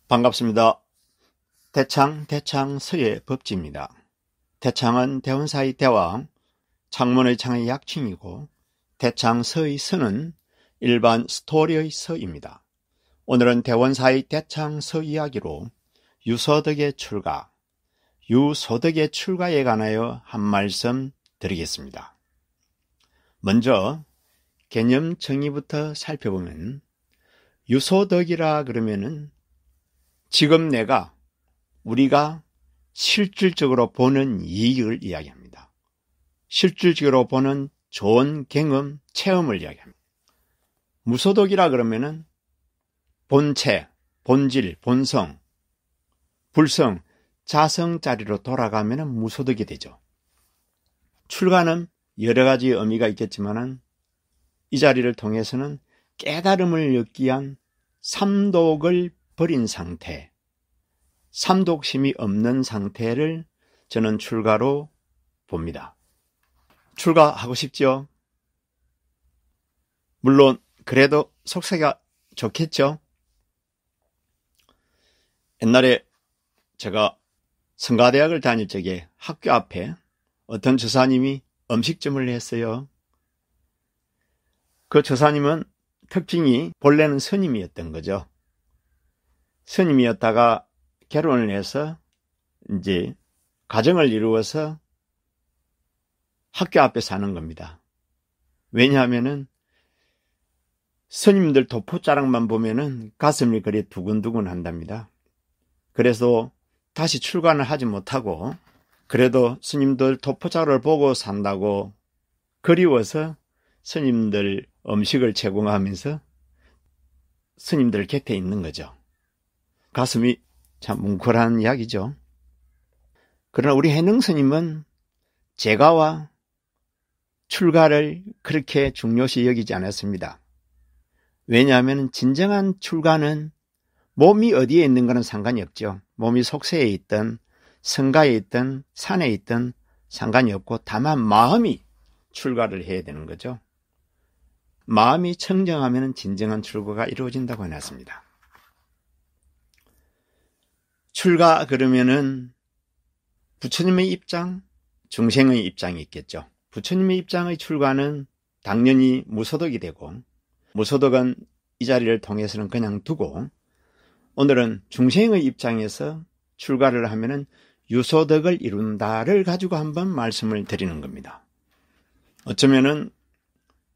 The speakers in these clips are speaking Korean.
반갑습니다. 대창 서의 법지입니다. 대창은 대원사의 대왕, 창문의 창의 약칭이고 대창 서의 서는 일반 스토리의 서입니다. 오늘은 대원사의 대창 서 이야기로 유소득의 출가에 관하여 한 말씀 드리겠습니다. 먼저 개념 정의부터 살펴보면 유소득이라 그러면은 지금 우리가 실질적으로 보는 이익을 이야기합니다. 실질적으로 보는 좋은 경험, 체험을 이야기합니다. 무소득이라 그러면은 본체, 본질, 본성, 불성, 자성자리로 돌아가면은 무소득이 되죠. 출가는 여러 가지 의미가 있겠지만은 이 자리를 통해서는 깨달음을 얻기 위한 삼독을 버린 상태, 삼독심이 없는 상태를 저는 출가로 봅니다. 출가하고 싶죠? 물론 그래도 속세가 좋겠죠? 옛날에 제가 성가대학을 다닐 적에 학교 앞에 어떤 저사님이 음식점을 했어요. 그 저사님은 특징이 본래는 스님이었던 거죠. 스님이었다가 결혼을 해서 이제 가정을 이루어서 학교 앞에 사는 겁니다. 왜냐하면은 스님들 도포자락만 보면은 가슴이 그리 두근두근 한답니다. 그래서 다시 출가는 하지 못하고 그래도 스님들 도포자락을 보고 산다고 그리워서 스님들 음식을 제공하면서 스님들 곁에 있는 거죠. 가슴이 참 뭉클한 이야기죠. 그러나 우리 해능 스님은 제가와 출가를 그렇게 중요시 여기지 않았습니다. 왜냐하면 진정한 출가는 몸이 어디에 있는 것은 상관이 없죠. 몸이 속세에 있든 성가에 있든 산에 있든 상관이 없고 다만 마음이 출가를 해야 되는 거죠. 마음이 청정하면 진정한 출가가 이루어진다고 해놨습니다. 출가 그러면은 부처님의 입장, 중생의 입장이 있겠죠. 부처님의 입장의 출가는 당연히 무소득이 되고 무소득은 이 자리를 통해서는 그냥 두고 오늘은 중생의 입장에서 출가를 하면은 유소득을 이룬다를 가지고 한번 말씀을 드리는 겁니다. 어쩌면은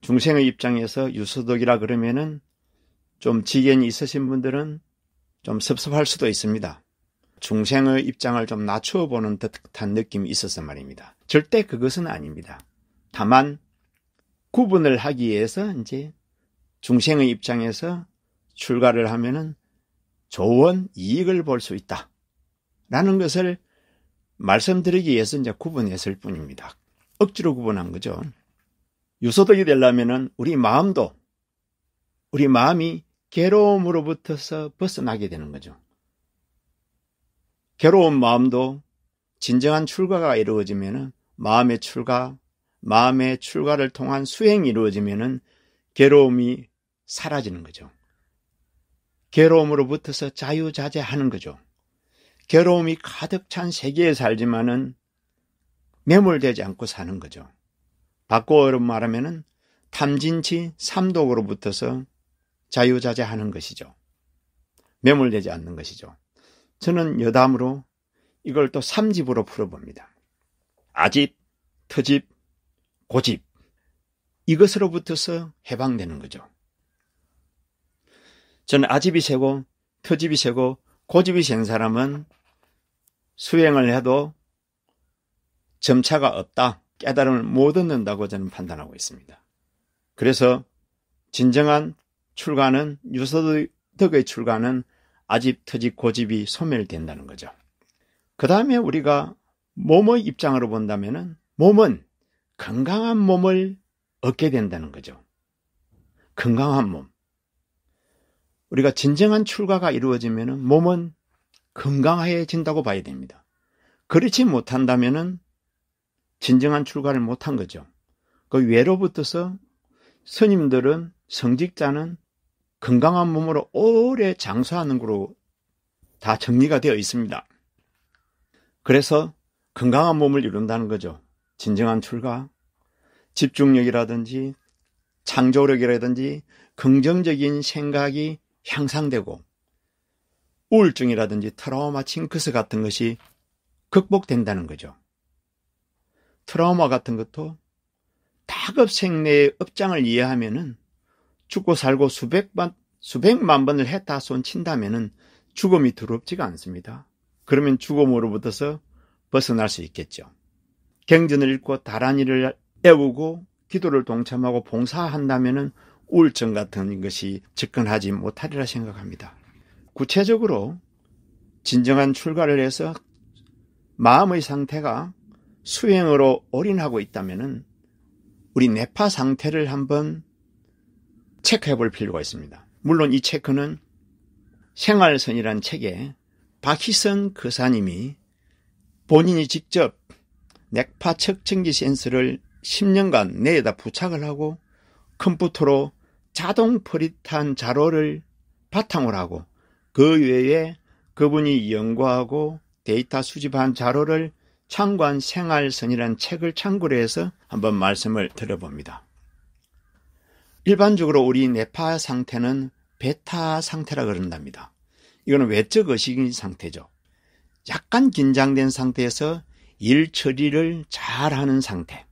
중생의 입장에서 유소득이라 그러면은 좀 지견이 있으신 분들은 좀 섭섭할 수도 있습니다. 중생의 입장을 좀 낮추어 보는 듯한 느낌이 있어서 말입니다. 절대 그것은 아닙니다. 다만 구분을 하기 위해서 이제 중생의 입장에서 출가를 하면은 좋은 이익을 볼 수 있다. 라는 것을 말씀드리기 위해서 이제 구분했을 뿐입니다. 억지로 구분한 거죠. 유소득이 되려면은 우리 마음이 괴로움으로부터서 벗어나게 되는 거죠. 괴로운 마음도 진정한 출가가 이루어지면은 마음의 출가를 통한 수행이 이루어지면은 괴로움이 사라지는 거죠. 괴로움으로부터서 자유자재하는 거죠. 괴로움이 가득 찬 세계에 살지만은 매몰되지 않고 사는 거죠. 바꿔 말하면은 탐진치 삼독으로부터서 자유자재하는 것이죠. 매몰되지 않는 것이죠. 저는 여담으로 이걸 또 3집으로 풀어봅니다. 아집, 터집, 고집. 이것으로부터서 해방되는 거죠. 저는 아집이 세고 터집이 세고 고집이 센 사람은 수행을 해도 점차가 없다. 깨달음을 못 얻는다고 저는 판단하고 있습니다. 그래서 진정한 출가는 유소득의 출가는 아집, 터집, 고집이 소멸된다는 거죠. 그 다음에 우리가 몸의 입장으로 본다면은 몸은 건강한 몸을 얻게 된다는 거죠. 건강한 몸. 우리가 진정한 출가가 이루어지면은 몸은 건강해진다고 봐야 됩니다. 그렇지 못한다면은 진정한 출가를 못한 거죠. 그 외로부터서 스님들은 성직자는 건강한 몸으로 오래 장수하는 걸로 다 정리가 되어 있습니다. 그래서 건강한 몸을 이룬다는 거죠. 진정한 출가, 집중력이라든지 창조력이라든지 긍정적인 생각이 향상되고 우울증이라든지 트라우마, 징크스 같은 것이 극복된다는 거죠. 트라우마 같은 것도 다급생내의 업장을 이해하면은 죽고 살고 수백만 번을 했다 손 친다면은 죽음이 두렵지가 않습니다. 그러면 죽음으로부터서 벗어날 수 있겠죠. 경전을 읽고 다란이를 애우고 기도를 동참하고 봉사한다면은 우울증 같은 것이 접근하지 못하리라 생각합니다. 구체적으로 진정한 출가를 해서 마음의 상태가 수행으로 올인하고 있다면은 우리 내파 상태를 한번 체크해 볼 필요가 있습니다. 물론 이 체크는 생활선이라는 책에 박희선 거사님이 본인이 직접 내파 측정기 센서를 10년간 뇌에다 부착을 하고 컴퓨터로 자동 프린트한 자료를 바탕으로 하고 그 외에 그분이 연구하고 데이터 수집한 자료를 참고한 생활선이라는 책을 참고로 해서 한번 말씀을 드려봅니다. 일반적으로 우리 내파 상태는 베타 상태라 그런답니다. 이거는 외적 의식인 상태죠. 약간 긴장된 상태에서 일 처리를 잘하는 상태.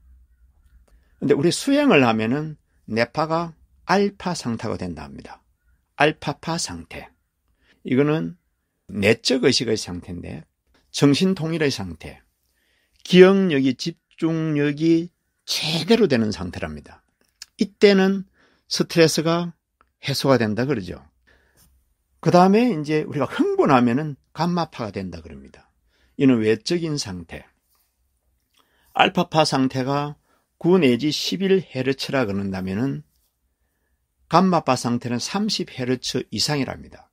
근데 우리 수행을 하면은 내파가 알파 상태가 된답니다. 알파파 상태. 이거는 내적 의식의 상태인데 정신통일의 상태, 기억력이 집중력이 제대로 되는 상태랍니다. 이때는 스트레스가 해소가 된다 그러죠. 그 다음에 이제 우리가 흥분하면은 감마파가 된다 그럽니다. 이는 외적인 상태. 알파파 상태가 9 내지 11Hz라 그런다면은 감마파 상태는 30Hz 이상이랍니다.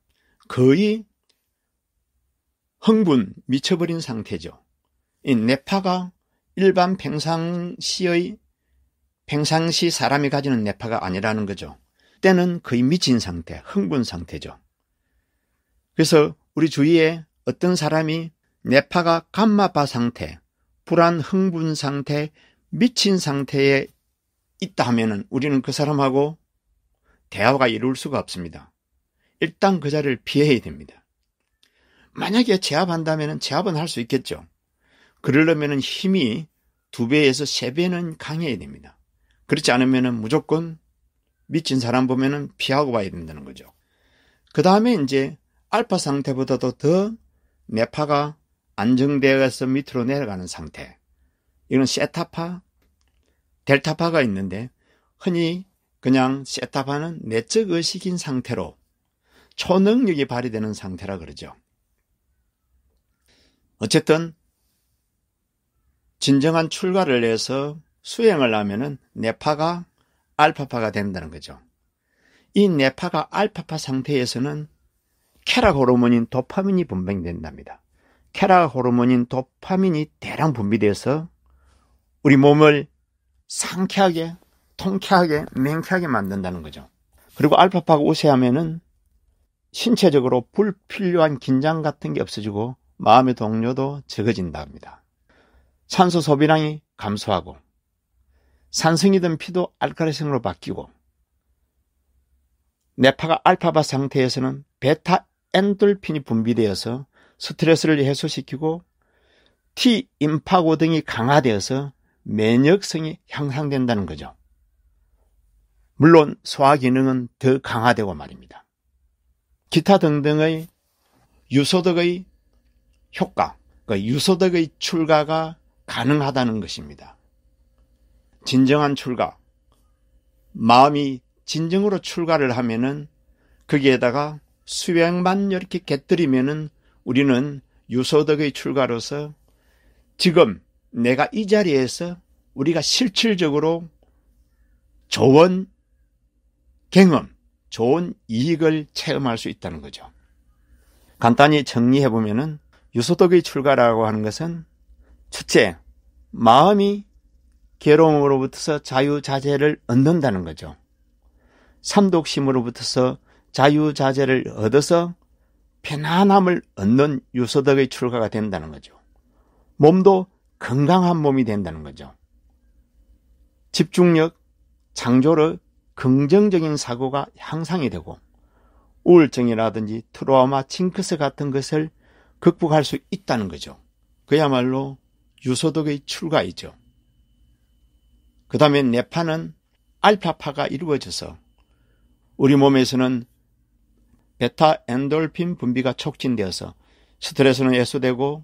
거의 흥분, 미쳐버린 상태죠. 이 뇌파가 일반 평상시 사람이 가지는 뇌파가 아니라는 거죠. 때는 거의 미친 상태, 흥분 상태죠. 그래서 우리 주위에 어떤 사람이 뇌파가 감마파 상태, 불안, 흥분 상태, 미친 상태에 있다 하면은 우리는 그 사람하고 대화가 이룰 수가 없습니다. 일단 그 자리를 피해야 됩니다. 만약에 제압한다면 제압은 할 수 있겠죠. 그러려면 힘이 2배에서 3배는 강해야 됩니다. 그렇지 않으면 무조건 미친 사람 보면 피하고 봐야 된다는 거죠. 그 다음에 이제 알파 상태보다도 더 뇌파가 안정되어서 밑으로 내려가는 상태. 이건 세타파, 델타파가 있는데 흔히 그냥 세타파는 내적 의식인 상태로 초능력이 발휘되는 상태라 그러죠. 어쨌든 진정한 출가를 해서 수행을 하면은 뇌파가 알파파가 된다는 거죠. 이 뇌파가 알파파 상태에서는 쾌락 호르몬인 도파민이 분비된답니다. 쾌락 호르몬인 도파민이 대량 분비돼서 우리 몸을 상쾌하게, 통쾌하게, 맹쾌하게 만든다는 거죠. 그리고 알파파가 우세하면은 신체적으로 불필요한 긴장 같은 게 없어지고 마음의 동요도 적어진다 합니다. 산소 소비량이 감소하고 산성이든 피도 알칼리성으로 바뀌고 뇌파가 알파파 상태에서는 베타 엔돌핀이 분비되어서 스트레스를 해소시키고 T 임파고 등이 강화되어서 면역성이 향상된다는 거죠. 물론 소화 기능은 더 강화되고 말입니다. 기타 등등의 유소득의 효과, 유소득의 출가가 가능하다는 것입니다. 진정한 출가, 마음이 진정으로 출가를 하면은 거기에다가 수행만 이렇게 곁들이면은 우리는 유소득의 출가로서 지금 내가 이 자리에서 우리가 실질적으로 좋은 경험, 좋은 이익을 체험할 수 있다는 거죠. 간단히 정리해보면은 유소득의 출가라고 하는 것은 첫째, 마음이 괴로움으로부터 자유자재를 얻는다는 거죠. 삼독심으로부터 자유자재를 얻어서 편안함을 얻는 유소득의 출가가 된다는 거죠. 몸도 건강한 몸이 된다는 거죠. 집중력, 창조력, 긍정적인 사고가 향상이 되고 우울증이라든지 트라우마, 징크스 같은 것을 극복할 수 있다는 거죠. 그야말로 유소득의 출가이죠. 그 다음에 뇌파는 알파파가 이루어져서 우리 몸에서는 베타 엔돌핀 분비가 촉진되어서 스트레스는 해소되고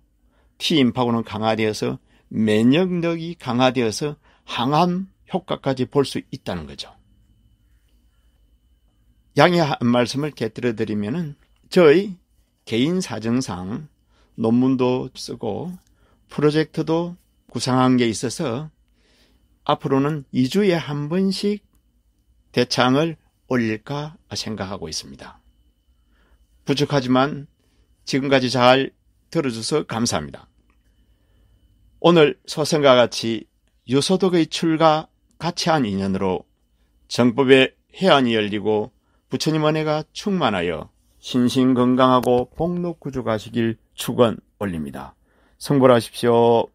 T임파고는 강화되어서 면역력이 강화되어서 항암 효과까지 볼 수 있다는 거죠. 양해 한 말씀을 곁들여 드리면은 저희 개인 사정상 논문도 쓰고 프로젝트도 구상한 게 있어서 앞으로는 2주에 한 번씩 대창을 올릴까 생각하고 있습니다. 부족하지만 지금까지 잘 들어줘서 감사합니다. 오늘 소설과 같이 유소득의 출가 가치한 인연으로 정법의 해안이 열리고 부처님 은혜가 충만하여 신신건강하고 복록구족하시길 축원 올립니다. 성불하십시오.